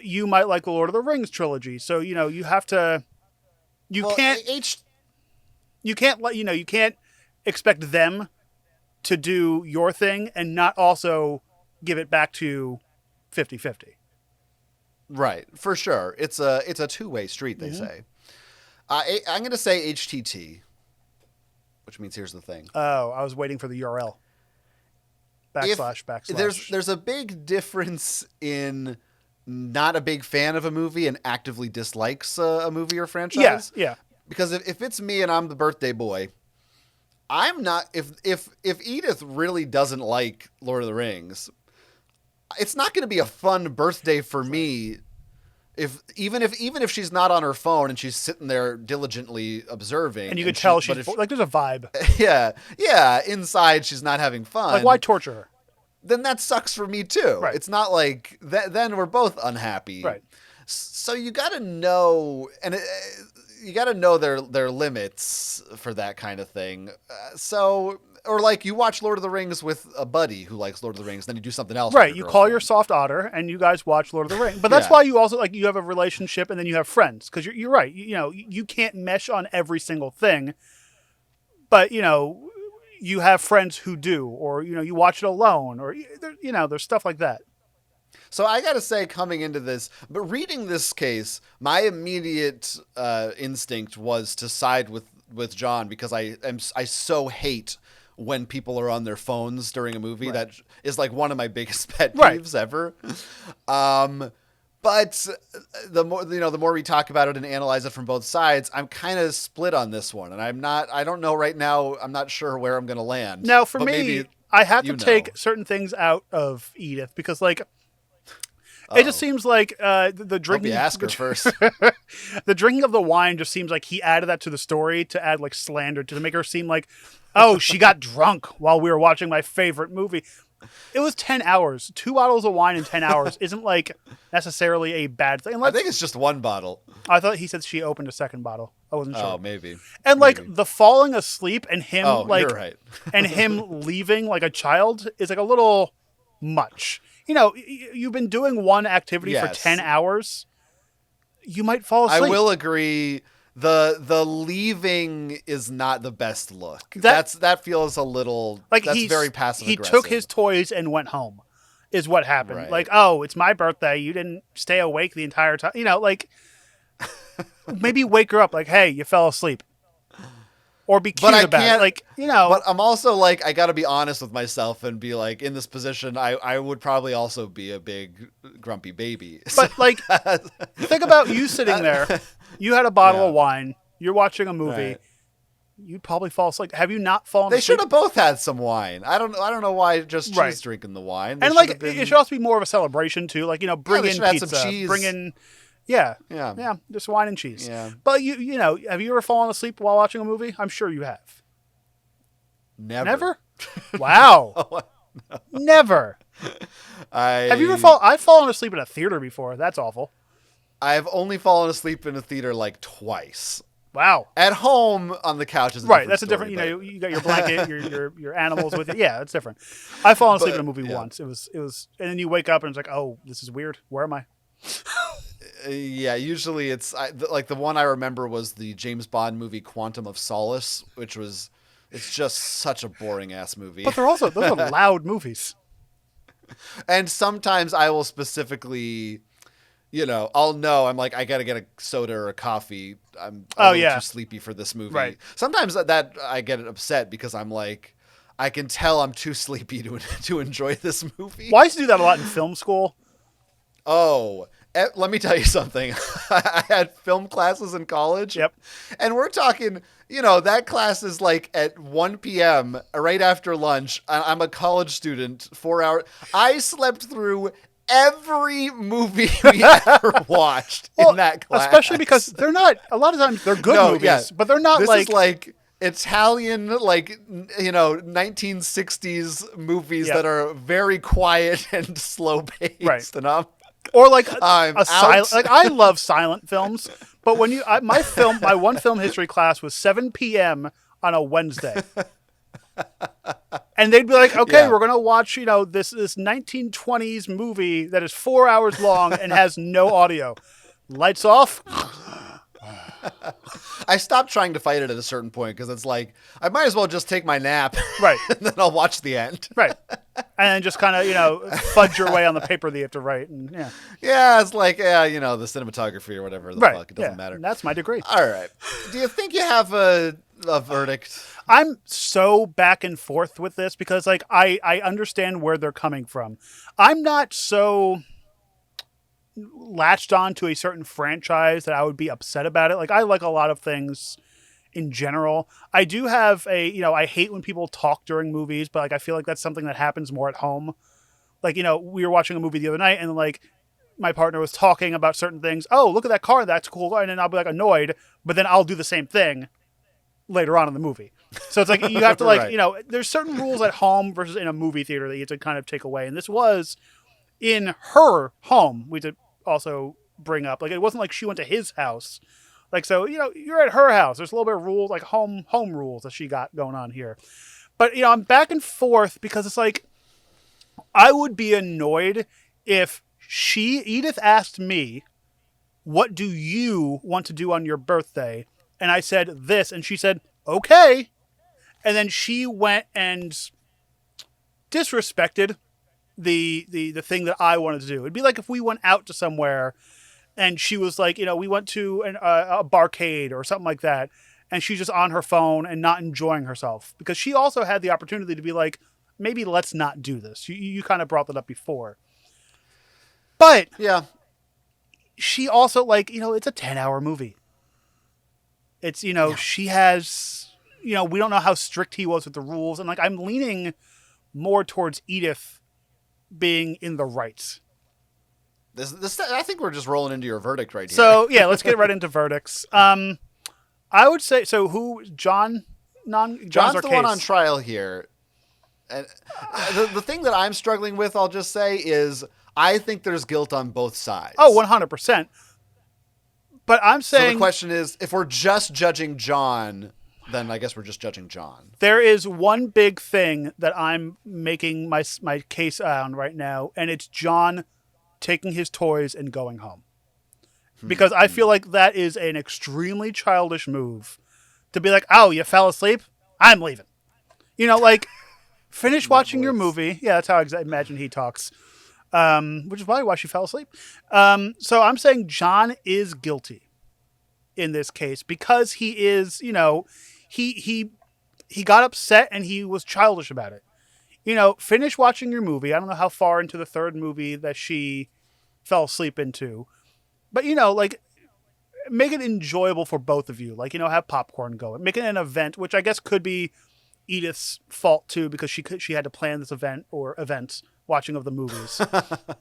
You might like the Lord of the Rings trilogy. So you have to. You can't expect them to do your thing and not also give it back to 50-50. Right, for sure. It's a two-way street, they say. I'm going to say HTT, which means here's the thing. Oh, I was waiting for the URL. // There's a big difference in not a big fan of a movie and actively dislikes a movie or franchise. Yeah. Because if it's me and I'm the birthday boy, I'm not. If Edith really doesn't like Lord of the Rings, it's not going to be a fun birthday for me. Even if she's not on her phone and she's sitting there diligently observing, and you could tell she's like there's a vibe. Yeah. Inside, she's not having fun. Like why torture her? Then that sucks for me too. Right. It's not like that. Then we're both unhappy. Right. So you got to know, you got to know their limits for that kind of thing. Or like you watch Lord of the Rings with a buddy who likes Lord of the Rings, then you do something else. Right. You call your soft otter and you guys watch Lord of the Rings. But that's why you also like you have a relationship and then you have friends because you're right. You can't mesh on every single thing. But you have friends who do, or you watch it alone, or there's stuff like that. So I got to say, coming into this, but reading this case, my immediate instinct was to side with John because I so hate when people are on their phones during a movie. Right. That is like one of my biggest pet peeves ever. But the more we talk about it and analyze it from both sides, I'm kind of split on this one, and I don't know right now. I'm not sure where I'm going to land. Now, for me, I have to take certain things out of Edith because like. It just seems like the drinking. Ask her first. The drinking of the wine just seems like he added that to the story to add like slander to make her seem like, oh, she got drunk while we were watching my favorite movie. It was 10 hours. 2 bottles of wine in 10 hours isn't like necessarily a bad thing. I think it's just one bottle. I thought he said she opened a second bottle. I wasn't sure. Oh, maybe. And like the falling asleep and him you're right. and him leaving like a child is like a little much. You've been doing one activity for 10 hours. You might fall asleep. I will agree. The leaving is not the best look. That feels a little like that's very passive aggressive. He took his toys and went home, is what happened. Right. Like, oh, it's my birthday. You didn't stay awake the entire time. Maybe wake her up like, hey, you fell asleep. Or be cute But I about it. can't- Like, you know. But I'm also like, I got to be honest with myself and be like, in this position, I would probably also be a big grumpy baby. But like, think about you sitting there. You had a bottle of wine. You're watching a movie. Right. You'd probably fall asleep. Have you not fallen They asleep? should have both had some wine. I don't know why just she's drinking the wine. And like, it should also be more of a celebration too. Like, bring in add pizza, some cheese. bring in, Yeah. just wine and cheese. Yeah. But you know, have you ever fallen asleep while watching a movie? I'm sure you have. Never. Wow. Oh, no. Never. Have you ever I've fallen asleep in a theater before. That's awful. I've only fallen asleep in a theater like twice. Wow. At home on the couch is That's a story, different. You got your blanket, your animals with you. Yeah, that's different. I've fallen asleep in a movie yeah. once. It was, and then you wake up and it's like, oh, this is weird. Where am I? Yeah, usually it's like the one I remember was the James Bond movie Quantum of Solace, which was it's just such a boring ass movie. But those are loud movies. And sometimes I will specifically, I'll know I'm like I got to get a soda or a coffee. I'm a little too sleepy for this movie. Right. Sometimes that I get upset because I'm like I can tell I'm too sleepy to enjoy this movie. Well, I used to do that a lot in film school. Oh, let me tell you something. I had film classes in college. Yep. And we're talking, that class is like at 1 p.m. right after lunch. I'm a college student, 4 hours. I slept through every movie we ever watched in that class. Especially because they're not, a lot of times they're good movies, but they're not this like. Is like Italian, 1960s movies that are very quiet and slow paced. Right. And or like I'm a silent, like I love silent films, but when my one film history class was 7 p.m. on a Wednesday. And they'd be like, okay, we're going to watch, this 1920s movie that is 4 hours long and has no audio. Lights off. I stopped trying to fight it at a certain point because it's like, I might as well just take my nap. Right. And then I'll watch the end. Right. And then just kind of, fudge your way on the paper that you have to write. And yeah, it's like, the cinematography or whatever the fuck. It doesn't matter. And that's my degree. All right. Do you think you have a verdict? I'm so back and forth with this because, like, I understand where they're coming from. I'm not so latched on to a certain franchise that I would be upset about it. Like, I like a lot of things in general. I do have I hate when people talk during movies, but like I feel like that's something that happens more at home. Like, we were watching a movie the other night and like my partner was talking about certain things. Oh, look at that car. That's cool. And then I'll be like annoyed, but then I'll do the same thing later on in the movie. So it's like, you have to like, Right. There's certain rules at home versus in a movie theater that you have to kind of take away. And this was in her home. We did also bring up, like, it wasn't like she went to his house. Like, so, you're at her house. There's a little bit of rules, like home rules that she got going on here. But, I'm back and forth because it's like, I would be annoyed if Edith asked me, what do you want to do on your birthday? And I said this, and she said, okay. And then she went and disrespected the thing that I wanted to do. It'd be like if we went out to somewhere and she was like, we went to a barcade or something like that, and she's just on her phone and not enjoying herself because she also had the opportunity to be like, maybe let's not do this. You kind of brought that up before. But Yeah. she also, like, it's a 10-hour movie. It's, she has, we don't know how strict he was with the rules. And like, I'm leaning more towards Edith being in the right. This I think we're just rolling into your verdict right here. So yeah, let's get right into verdicts. I would say, so who, John's John's the one on trial here. And the thing that I'm struggling with, I'll just say, is I think there's guilt on both sides. Oh, 100%. But I'm saying... So the question is, if we're just judging John, then I guess we're just judging John. There is one big thing that I'm making my case on right now, and it's John taking his toys and going home. Because I feel like that is an extremely childish move. To be like, oh, you fell asleep? I'm leaving. Like, finish watching your movie. Yeah, that's how I imagine he talks. Which is probably why she fell asleep. So I'm saying John is guilty. in this case because he is, he got upset and he was childish about it. Finish watching your movie. I don't know how far into the third movie that she fell asleep into, but like make it enjoyable for both of you. Like, have popcorn going, make it an event, which I guess could be Edith's fault too, because she had to plan this event or events watching of the movies. A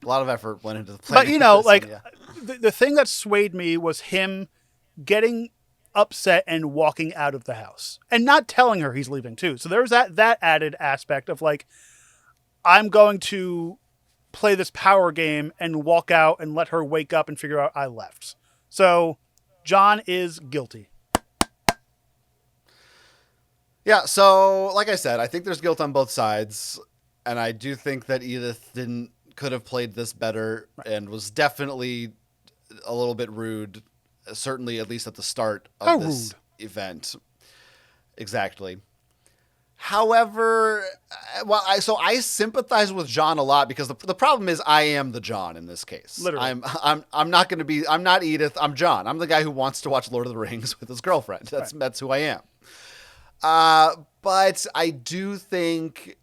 lot of effort went into the planning. But This one, yeah. the thing that swayed me was him getting upset and walking out of the house and not telling her he's leaving too. So there's that added aspect of like, I'm going to play this power game and walk out and let her wake up and figure out I left. So John is guilty. Yeah, so like I said, I think there's guilt on both sides, and I do think that Edith could have played this better and was definitely a little bit rude, certainly at least at the start of this event. Exactly. However, I sympathize with John a lot because the problem is I am the John in this case. Literally. I'm not Edith, I'm John. I'm the guy who wants to watch Lord of the Rings with his girlfriend. That's who I am. But I do think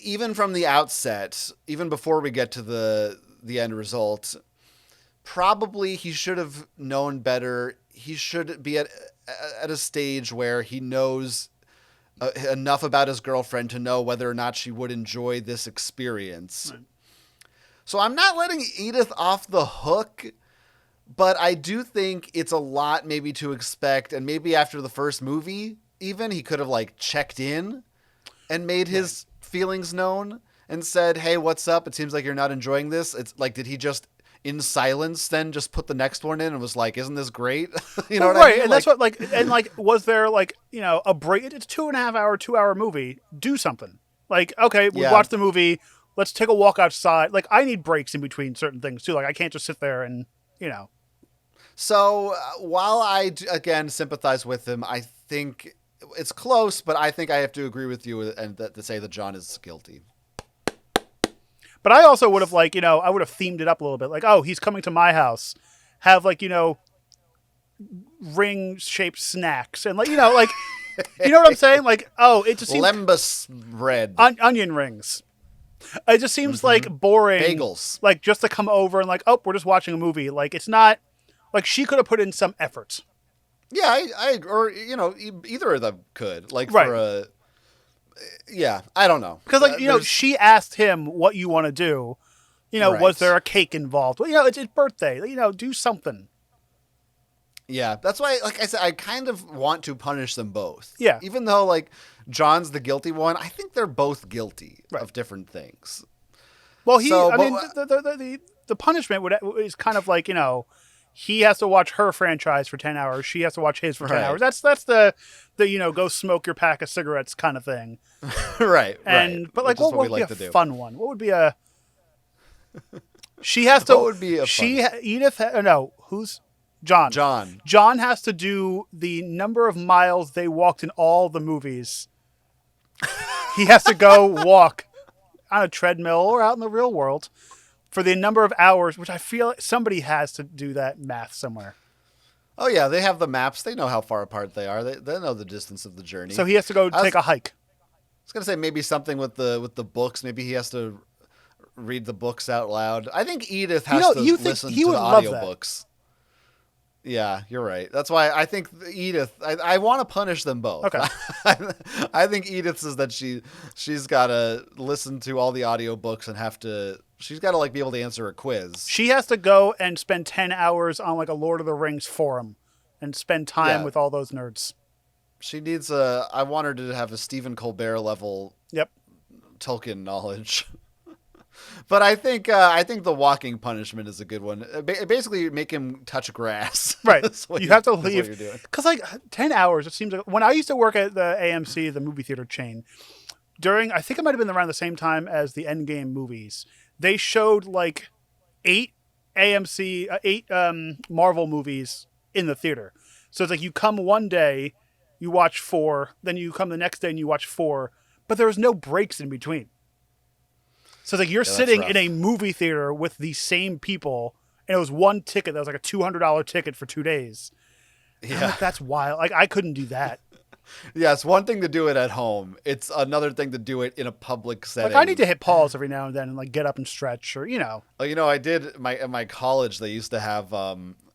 even from the outset, even before we get to the end result, probably he should have known better. He should be at a stage where he knows enough about his girlfriend to know whether or not she would enjoy this experience. Right. So I'm not letting Edith off the hook, but I do think it's a lot maybe to expect. And maybe after the first movie, even he could have like checked in and made his feelings known and said, "Hey, what's up? It seems like you're not enjoying this." It's like, did he just in silence then just put the next one in and was like, "Isn't this great?" You know what I mean? And that's what was there like, a break? It's a 2.5-hour movie. Do something. Like, okay, we watched the movie. Let's take a walk outside. Like, I need breaks in between certain things too. Like, I can't just sit there and, So while I, again, sympathize with him, I think it's close, but I think I have to agree with you and to say that John is guilty. But I also would have I would have themed it up a little bit. Like, oh, he's coming to my house. Have ring-shaped snacks. And you know what I'm saying? Like, oh, it just seems... Lembas bread. Onion rings. It just seems like boring. Bagels. Like, just to come over and like, oh, we're just watching a movie. Like, it's not... Like, she could have put in some effort. Yeah, either of them could. Like, right. For a... Yeah, I don't know. Because, she asked him what you want to do. Right. Was there a cake involved? Well, it's his birthday. Do something. Yeah, that's why, like I said, I kind of want to punish them both. Yeah. Even though, like, John's the guilty one, I think they're both guilty of different things. Well, the punishment is kind of like, he has to watch her franchise for 10 hours. She has to watch his for 10 hours. That's the go smoke your pack of cigarettes kind of thing. Right. But like, what would be a fun one? What would be a... She has to... What would be a fun... who's... John. John has to do the number of miles they walked in all the movies. He has to go walk on a treadmill or out in the real world for the number of hours, which I feel like somebody has to do that math somewhere. Oh, yeah. They have the maps. They know how far apart they are. They know the distance of the journey. So he has to go take a hike. I was going to say maybe something with the books. Maybe he has to read the books out loud. I think Edith has to listen to the audiobooks. Yeah, you're right. That's why I think Edith, I want to punish them both. Okay. I think Edith says that she's got to listen to all the audiobooks and she's got to like be able to answer a quiz. She has to go and spend 10 hours on like a Lord of the Rings forum and spend time with all those nerds. She needs I want her to have a Stephen Colbert level Tolkien knowledge. But I think the walking punishment is a good one. Basically, make him touch grass. Right. You have to leave. Because 10 hours, it seems like... When I used to work at the AMC, the movie theater chain, I think it might have been around the same time as the Endgame movies, they showed 8 Marvel movies in the theater. So it's like you come one day, you watch 4, then you come the next day and you watch 4, but there was no breaks in between. So it's like you're sitting in a movie theater with the same people and it was one ticket that was like a $200 ticket for 2 days. And I'm Yeah. like, that's wild. Like, I couldn't do that. Yeah, it's one thing to do it at home. It's another thing to do it in a public setting. Like, I need to hit pause every now and then and like get up and stretch, or I did at my college. They used to have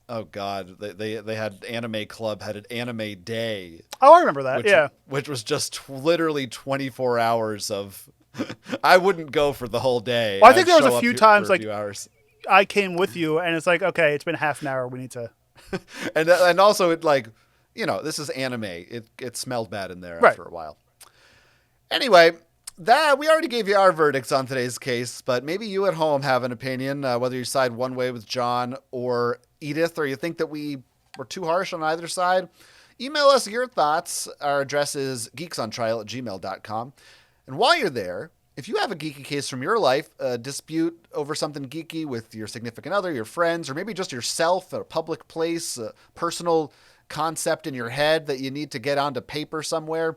oh god, they had anime club had an anime day. Oh, I remember that. Which was just literally 24 hours of. I wouldn't go for the whole day. Well, I think I'd there was show a up few here times for a like few hours. I came with you, and it's like, okay, it's been half an hour. We need to. and also it like, this is anime. It smelled bad in there Right. after a while. Anyway, that we already gave you our verdicts on today's case, but maybe you at home have an opinion, whether you side one way with John or Edith, or you think that we were too harsh on either side. Email us your thoughts. Our address is geeksontrial@gmail.com. And while you're there, if you have a geeky case from your life, a dispute over something geeky with your significant other, your friends, or maybe just yourself at a public place, a personal concept in your head that you need to get onto paper somewhere,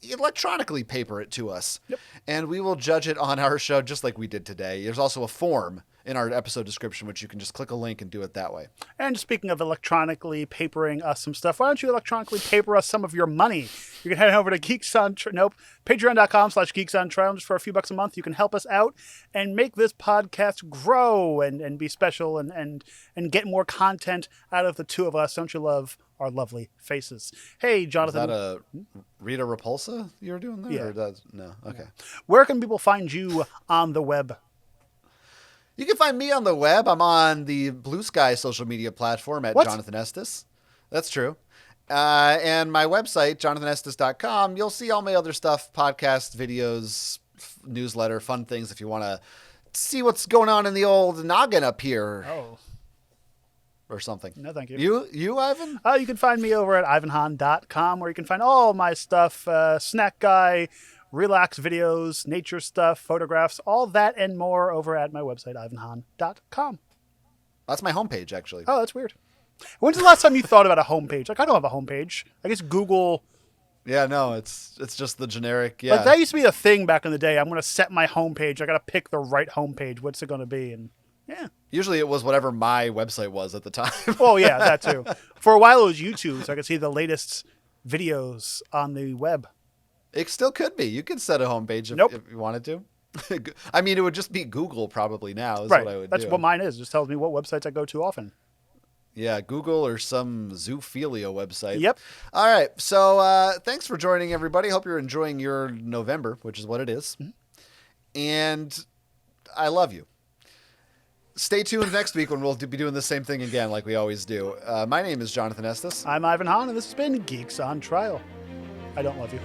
electronically paper it to us. Yep. And we will judge it on our show just like we did today. There's also a form in our episode description, which you can just click a link and do it that way. And speaking of electronically papering us some stuff, why don't you electronically paper us some of your money? You can head over to patreon.com/geeksontrial. Just for a few bucks a month, you can help us out and make this podcast grow and be special and get more content out of the two of us. Don't you love our lovely faces? Hey, Jonathan. Is that a Rita Repulsa you were doing there? Yeah. Or no. Okay. Yeah. Where can people find you on the web? You can find me on the web. I'm on the Blue Sky social media platform at Jonathan Estes. That's true. And my website, jonathanestes.com, you'll see all my other stuff, podcasts, videos, newsletter, fun things if you want to see what's going on in the old noggin up here. Oh. Or something. No, thank you. You, Ivan? You can find me over at ivanhan.com, where you can find all my stuff, Snack Guy, relax videos, nature stuff, photographs, all that and more over at my website, ivanhan.com. That's my homepage, actually. Oh, that's weird. When's the last time you thought about a homepage? Like, I don't have a homepage. I guess Google. Yeah, no, it's just the generic. Yeah. Like, that used to be a thing back in the day. I'm going to set my homepage. I got to pick the right homepage. What's it going to be? And yeah. Usually it was whatever my website was at the time. Oh, yeah, that too. For a while it was YouTube, so I could see the latest videos on the web. It still could be. You could set a homepage if you wanted to. I mean, it would just be Google probably now is what I would do. That's what mine is. It just tells me what websites I go to often. Yeah, Google or some zoophilia website. Yep. All right. So thanks for joining, everybody. Hope you're enjoying your November, which is what it is. Mm-hmm. And I love you. Stay tuned next week when we'll be doing the same thing again like we always do. My name is Jonathan Estes. I'm Ivan Hahn, and this has been Geeks on Trial. I don't love you.